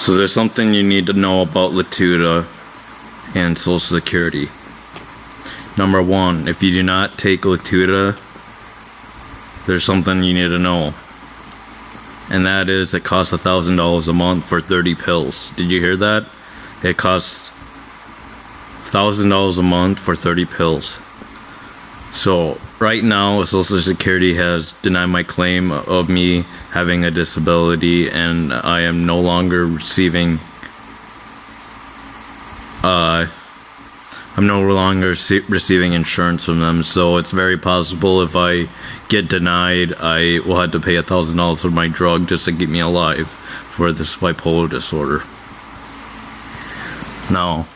So there's something you need to know about Latuda and Social Security. Number one, if you do not take Latuda, there's something you need to know. And that is it costs $1,000 a month for 30 pills. Did you hear that? It costs $1,000 a month for 30 pills. So right now, Social Security has denied my claim of me having a disability, and I am no longer receiving receiving insurance from them. So it's very possible if I get denied, I will have to pay $1,000 for my drug just to keep me alive for this bipolar disorder. Now,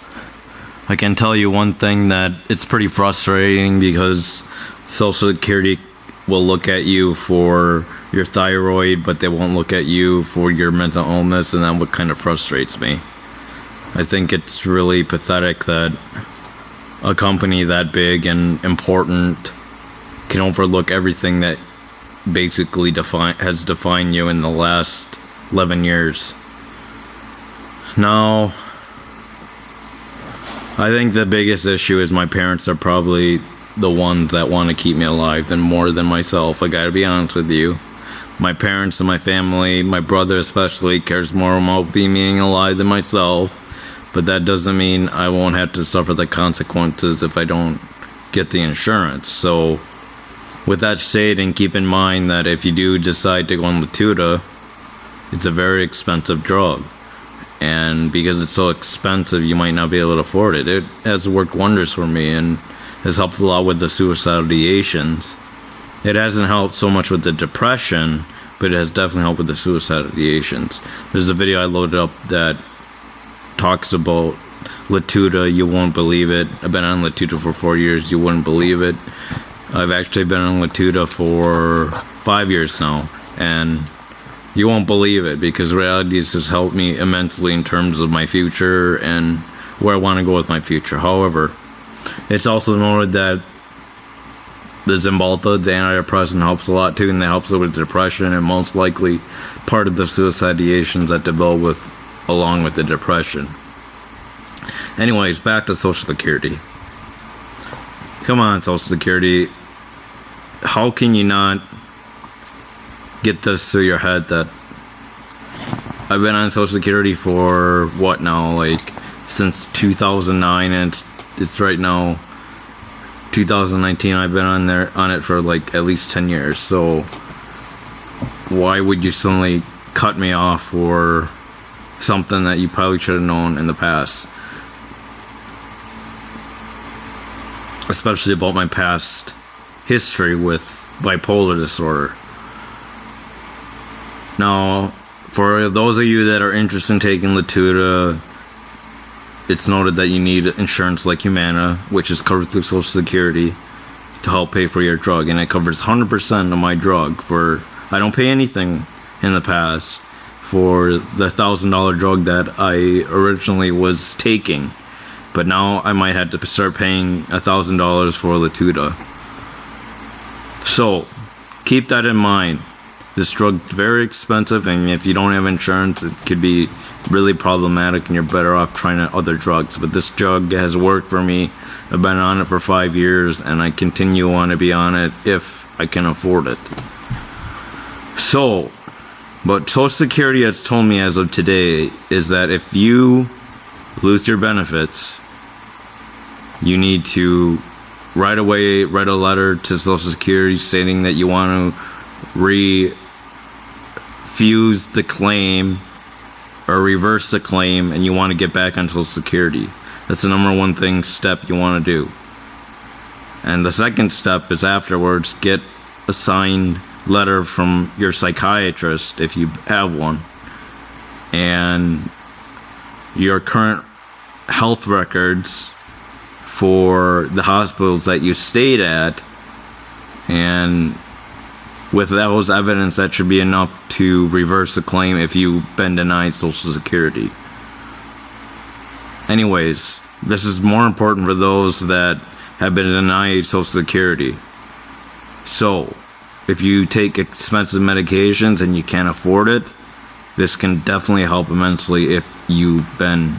I can tell you one thing, that it's pretty frustrating because Social Security will look at you for your thyroid, but they won't look at you for your mental illness, and that's what kind of frustrates me. I think it's really pathetic that a company that big and important can overlook everything that basically has defined you in the last 11 years. Now, I think the biggest issue is my parents are probably the ones that want to keep me alive more than myself. I gotta be honest with you. My parents and my family, my brother especially, cares more about being alive than myself. But that doesn't mean I won't have to suffer the consequences if I don't get the insurance. So, with that said, and keep in mind that if you do decide to go on Latuda, it's a very expensive drug. And because it's so expensive, you might not be able to afford it. It has worked wonders for me and has helped a lot with the suicidal ideations. It hasn't helped so much with the depression, but it has definitely helped with the suicidal ideations. There's a video I loaded up that talks about Latuda. You won't believe it. I've been on Latuda for 4 years. You wouldn't believe it. I've actually been on Latuda for 5 years now, and you won't believe it, because reality has helped me immensely in terms of my future and where I want to go with my future. However, it's also noted that the Zymbalta, the antidepressant, helps a lot too, and that helps with depression, and most likely part of the suicide ideations that develop along with the depression. Anyways, back to Social Security. Come on, Social Security. How can you not get this through your head that I've been on Social Security for what now, like since 2009, and it's right now 2019. I've been on it for like at least 10 years. So why would you suddenly cut me off for something that you probably should have known in the past, especially about my past history with bipolar disorder? Now, for those of you that are interested in taking Latuda, it's noted that you need insurance like Humana, which is covered through Social Security, to help pay for your drug, and it covers 100% of my drug. I don't pay anything in the past for the $1,000 drug that I originally was taking, but now I might have to start paying $1,000 for Latuda. So keep that in mind. This drug's very expensive, and if you don't have insurance, it could be really problematic, and you're better off trying other drugs. But this drug has worked for me. I've been on it for 5 years, and I continue on to be on it if I can afford it. So, but Social Security has told me as of today is that if you lose your benefits, you need to right away write a letter to Social Security stating that you want to refuse the claim or reverse the claim, and you want to get back on Social Security. That's the number one step you want to do. And the second step is afterwards, get a signed letter from your psychiatrist if you have one, and your current health records for the hospitals that you stayed at, and with those evidence, that should be enough to reverse the claim if you've been denied Social Security. Anyways, this is more important for those that have been denied Social Security. So, if you take expensive medications and you can't afford it, this can definitely help immensely if you've been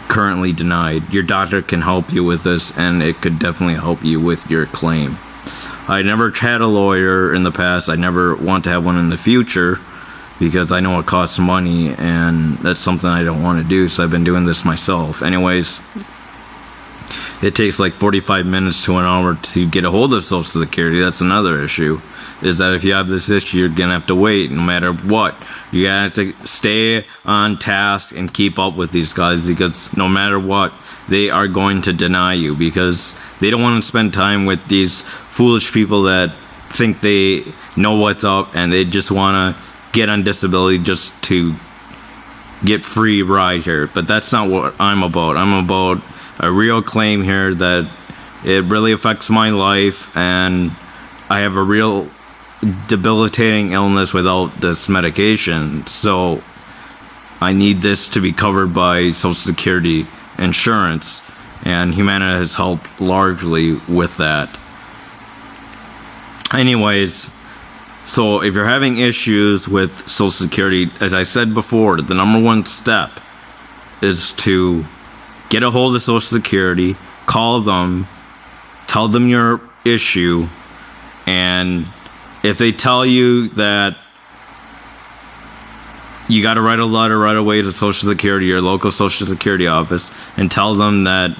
currently denied. Your doctor can help you with this, and it could definitely help you with your claim. I never had a lawyer in the past. I never want to have one in the future because I know it costs money, and that's something I don't want to do, so I've been doing this myself. Anyways, it takes like 45 minutes to an hour to get a hold of Social Security. That's another issue, is that if you have this issue, you're going to have to wait no matter what. You got to stay on task and keep up with these guys, because no matter what, they are going to deny you, because they don't want to spend time with these foolish people that think they know what's up and they just want to get on disability just to get free ride here. But that's not what I'm about. I'm about a real claim here that it really affects my life, and I have a real debilitating illness without this medication, so I need this to be covered by Social Security insurance, and Humana has helped largely with that. Anyways, so if you're having issues with Social Security, as I said before, the number one step is to get a hold of Social Security, call them, tell them your issue, and if they tell you that you got to write a letter right away to Social Security, your local Social Security office, and tell them that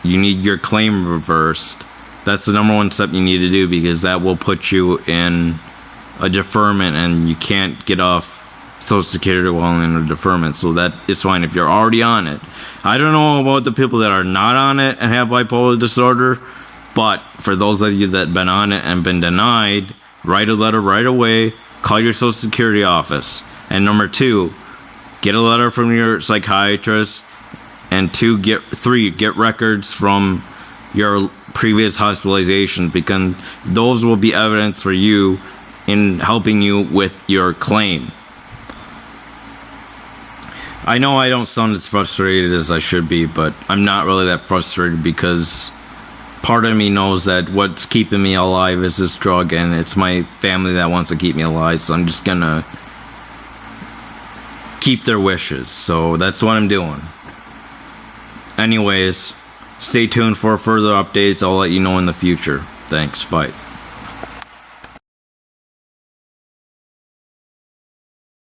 you need your claim reversed, that's the number one step you need to do, because that will put you in a deferment, and you can't get off Social Security while in a deferment. So that is fine if you're already on it. I don't know about the people that are not on it and have bipolar disorder, but for those of you that have been on it and been denied, write a letter right away, call your Social Security office. And number two, get a letter from your psychiatrist. And three, get records from your previous hospitalization, because those will be evidence for you in helping you with your claim. I know I don't sound as frustrated as I should be, but I'm not really that frustrated, because part of me knows that what's keeping me alive is this drug, and it's my family that wants to keep me alive, so I'm just gonna keep their wishes. So that's what I'm doing. Anyways, stay tuned for further updates. I'll let you know in the future. Thanks. Bye.